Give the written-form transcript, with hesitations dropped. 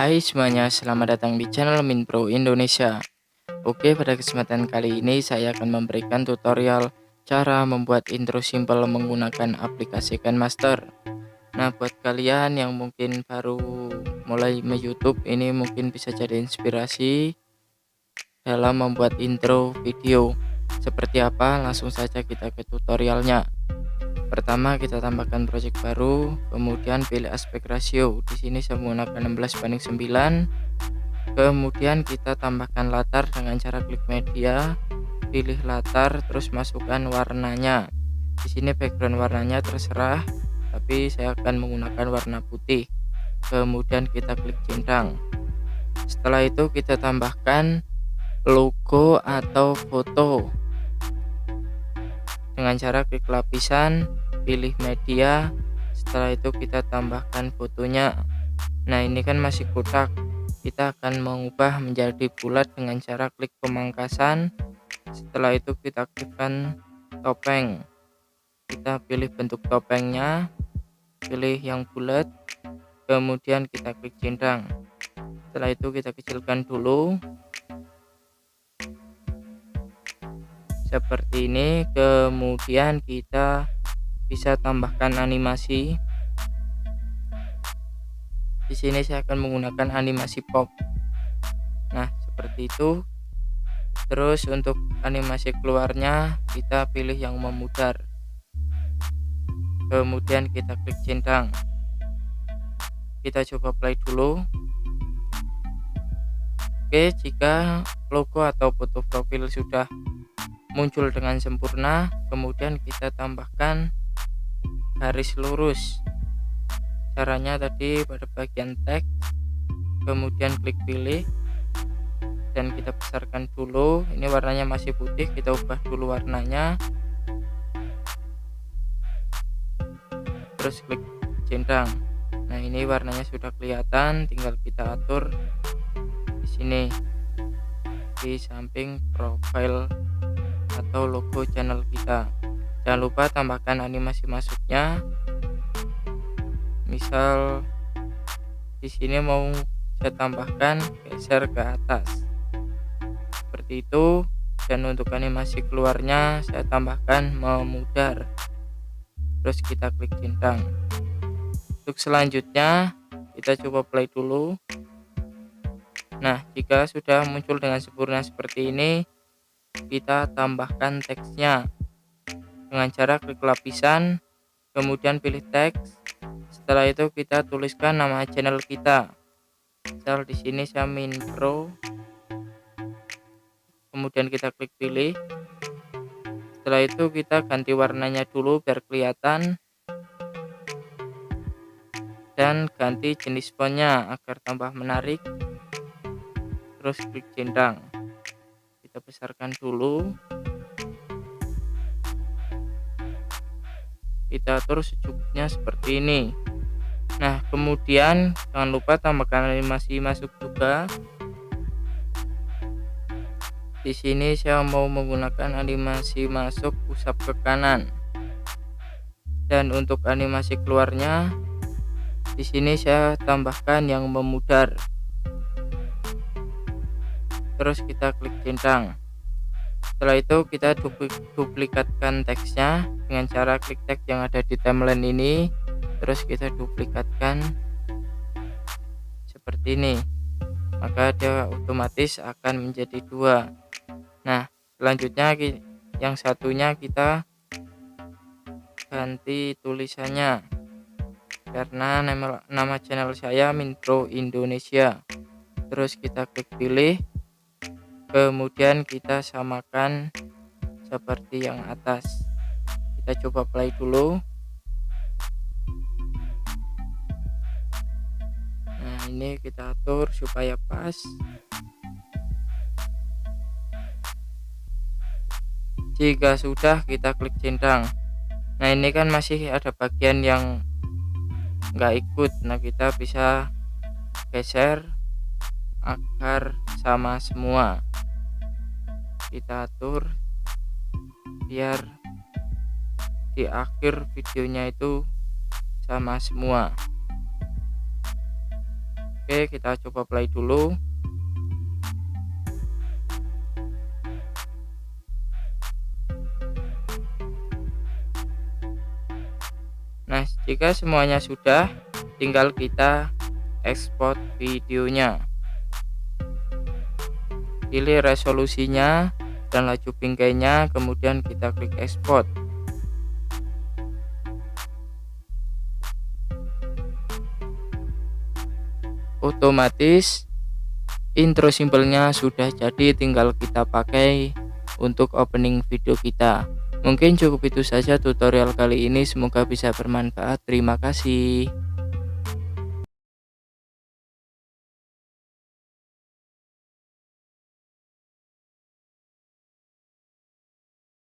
Hai semuanya, selamat datang di channel Minpro Indonesia. Oke, pada kesempatan kali ini saya akan memberikan tutorial cara membuat intro simple menggunakan aplikasi KineMaster. Nah, buat kalian yang mungkin baru mulai YouTube, ini mungkin bisa jadi inspirasi dalam membuat intro video. Seperti apa? Langsung saja kita ke tutorialnya. Pertama, kita tambahkan project baru, kemudian pilih aspek ratio. Di sini saya menggunakan 16:9. Kemudian kita tambahkan latar dengan cara klik media, pilih latar, terus masukkan warnanya. Di sini background warnanya terserah, tapi saya akan menggunakan warna putih. Kemudian kita klik centang. Setelah itu kita tambahkan logo atau foto dengan cara klik lapisan, pilih media. Setelah itu kita tambahkan fotonya. Nah, ini kan masih kotak, kita akan mengubah menjadi bulat dengan cara klik pemangkasan. Setelah itu kita aktifkan topeng, kita pilih bentuk topengnya, pilih yang bulat, kemudian kita klik centang. Setelah itu kita kecilkan dulu seperti ini. Kemudian kita bisa tambahkan animasi. Di sini saya akan menggunakan animasi pop. Nah, seperti itu. Terus untuk animasi keluarnya kita pilih yang memudar. Kemudian kita klik centang. Kita coba play dulu. Oke, jika logo atau foto profil sudah muncul dengan sempurna, kemudian kita tambahkan garis lurus. Caranya tadi pada bagian teks, kemudian klik pilih dan kita besarkan dulu. Ini warnanya masih putih, kita ubah dulu warnanya, terus klik centang. Nah, ini warnanya sudah kelihatan, tinggal kita atur di sini di samping profil atau logo channel kita. Jangan lupa tambahkan animasi masuknya. Misal di sini mau saya tambahkan geser ke atas seperti itu, dan untuk animasi keluarnya saya tambahkan memudar, terus kita klik centang. Untuk selanjutnya kita coba play dulu. Nah, jika sudah muncul dengan sempurna seperti ini, kita tambahkan teksnya dengan cara klik lapisan, kemudian pilih teks. Setelah itu kita tuliskan nama channel kita. Misal di sini saya Minpro. Kemudian kita klik pilih. Setelah itu kita ganti warnanya dulu biar kelihatan, dan ganti jenis fontnya agar tambah menarik. Terus klik centang. Kita besarkan dulu. Kita atur secukupnya seperti ini. Nah, kemudian jangan lupa tambahkan animasi masuk juga. Di sini saya mau menggunakan animasi masuk usap ke kanan. Dan untuk animasi keluarnya di sini saya tambahkan yang memudar. Terus kita klik centang. Setelah itu kita duplikatkan teksnya dengan cara klik teks yang ada di timeline ini, terus kita duplikatkan seperti ini, maka dia otomatis akan menjadi dua. Nah, selanjutnya yang satunya kita ganti tulisannya, karena nama channel saya Minpro Indonesia. Terus kita klik pilih, kemudian kita samakan seperti yang atas. Kita coba play dulu. Nah, ini kita atur supaya pas. Jika sudah, kita klik centang. Nah, ini kan masih ada bagian yang nggak ikut. Nah, kita bisa geser agar sama semua. Kita atur biar di akhir videonya itu sama semua. Oke, kita coba play dulu. Nah, jika semuanya sudah, tinggal kita ekspor videonya. Pilih resolusinya dan laju bingkainya, kemudian kita klik ekspor. Otomatis intro simpelnya sudah jadi, tinggal kita pakai untuk opening video kita. Mungkin cukup itu saja tutorial kali ini, semoga bisa bermanfaat. Terima kasih.